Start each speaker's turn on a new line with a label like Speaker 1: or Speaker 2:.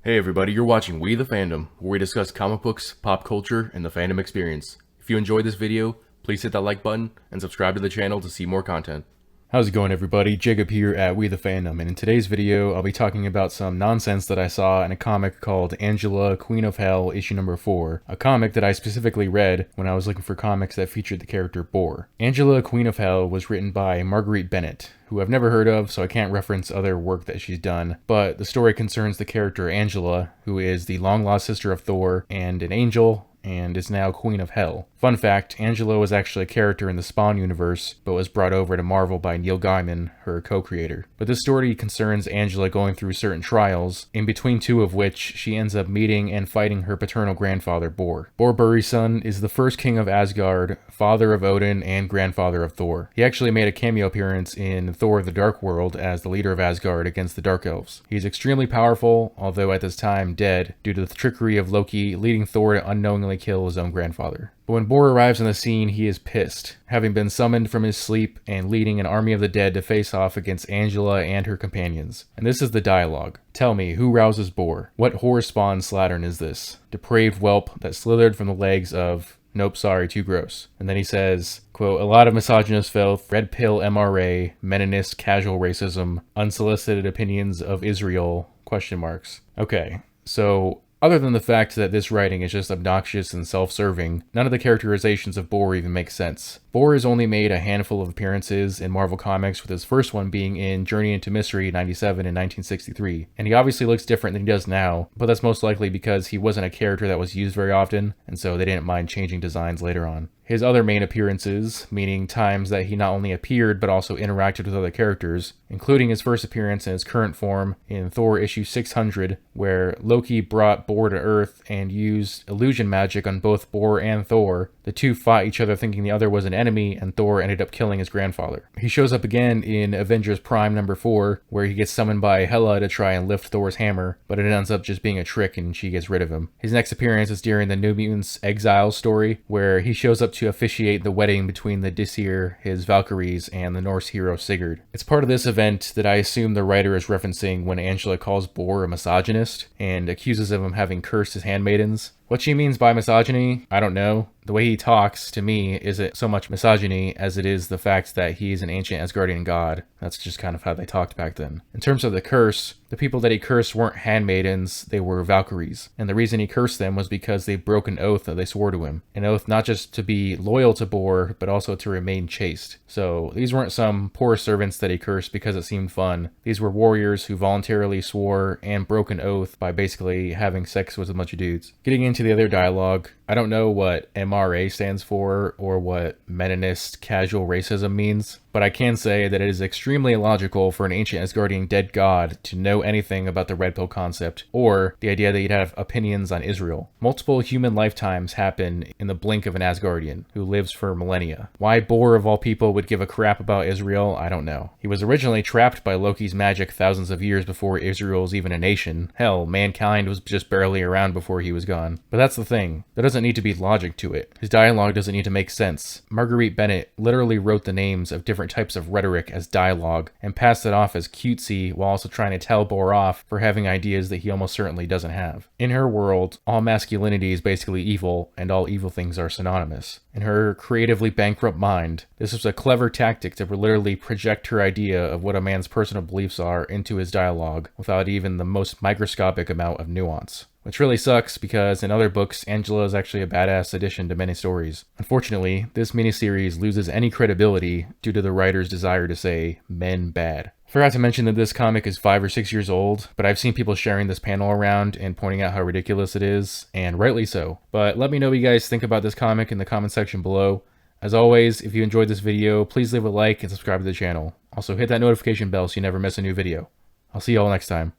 Speaker 1: Hey everybody, you're watching We the Fandom, where we discuss comic books, pop culture, and the fandom experience. If you enjoyed this video, please hit that like button and subscribe to the channel to see more content. How's it going everybody? Jacob here at We the Fandom, and in today's video I'll be talking about some nonsense that I saw in a comic called Angela, Queen of Hell, issue number 4, a comic that I specifically read when I was looking for comics that featured the character Bor. Angela, Queen of Hell was written by Marguerite Bennett, who I've never heard of, so I can't reference other work that she's done, but the story concerns the character Angela, who is the long-lost sister of Thor and an angel, and is now Queen of Hell. Fun fact, Angela was actually a character in the Spawn universe, but was brought over to Marvel by Neil Gaiman, her co-creator. But this story concerns Angela going through certain trials, in between two of which she ends up meeting and fighting her paternal grandfather, Bor. Bor Burison is the first king of Asgard, father of Odin, and grandfather of Thor. He actually made a cameo appearance in Thor the Dark World as the leader of Asgard against the Dark Elves. He's extremely powerful, although at this time dead, due to the trickery of Loki leading Thor to unknowingly kill his own grandfather. But when Bor arrives on the scene, he is pissed, having been summoned from his sleep and leading an army of the dead to face off against Angela and her companions. And this is the dialogue. Tell me, who rouses Bor? What whore-spawn slattern is this? Depraved whelp that slithered from the legs of... Nope, sorry, too gross. And then he says, quote, a lot of misogynist filth, red pill MRA, meninist casual racism, unsolicited opinions of Israel, question marks. Okay, so... other than the fact that this writing is just obnoxious and self-serving, none of the characterizations of Bor even make sense. Bor has only made a handful of appearances in Marvel Comics, with his first one being in Journey into Mystery 97 and 1963, and he obviously looks different than he does now, but that's most likely because he wasn't a character that was used very often, and so they didn't mind changing designs later on. His other main appearances, meaning times that he not only appeared but also interacted with other characters, including his first appearance in his current form in Thor issue 600, where Loki brought Bor to Earth and used illusion magic on both Bor and Thor. The two fought each other thinking the other was an enemy, and Thor ended up killing his grandfather. He shows up again in Avengers Prime number 4, where he gets summoned by Hela to try and lift Thor's hammer, but it ends up just being a trick and she gets rid of him. His next appearance is during the New Mutants Exile story, where he shows up to officiate the wedding between the Disir, his Valkyries, and the Norse hero Sigurd. It's part of this event that I assume the writer is referencing when Angela calls Bor a misogynist and accuses him of having cursed his handmaidens. What she means by misogyny, I don't know. The way he talks, to me, isn't so much misogyny as it is the fact that he's an ancient Asgardian god. That's just kind of how they talked back then. In terms of the curse, the people that he cursed weren't handmaidens, they were Valkyries. And the reason he cursed them was because they broke an oath that they swore to him. An oath not just to be loyal to Bor, but also to remain chaste. So these weren't some poor servants that he cursed because it seemed fun. These were warriors who voluntarily swore and broke an oath by basically having sex with a bunch of dudes. Getting into the other dialogue, I don't know what MRA stands for or what meninist casual racism means, but I can say that it is extremely illogical for an ancient Asgardian dead god to know anything about the red pill concept or the idea that he'd have opinions on Israel. Multiple human lifetimes happen in the blink of an Asgardian who lives for millennia. Why Bor of all people would give a crap about Israel, I don't know. He was originally trapped by Loki's magic thousands of years before Israel was even a nation. Hell, mankind was just barely around before he was gone. But that's the thing. There doesn't need to be logic to it. His dialogue doesn't need to make sense. Marguerite Bennett literally wrote the names of different types of rhetoric as dialogue and passed it off as cutesy while also trying to tell Bor off for having ideas that he almost certainly doesn't have. In her world, all masculinity is basically evil and all evil things are synonymous. In her creatively bankrupt mind, this was a clever tactic to literally project her idea of what a man's personal beliefs are into his dialogue without even the most microscopic amount of nuance. Which really sucks because in other books, Angela is actually a badass addition to many stories. Unfortunately, this miniseries loses any credibility due to the writer's desire to say, men bad. Forgot to mention that this comic is 5 or 6 years old, but I've seen people sharing this panel around and pointing out how ridiculous it is, and rightly so. But let me know what you guys think about this comic in the comment section below. As always, if you enjoyed this video, please leave a like and subscribe to the channel. Also hit that notification bell so you never miss a new video. I'll see you all next time.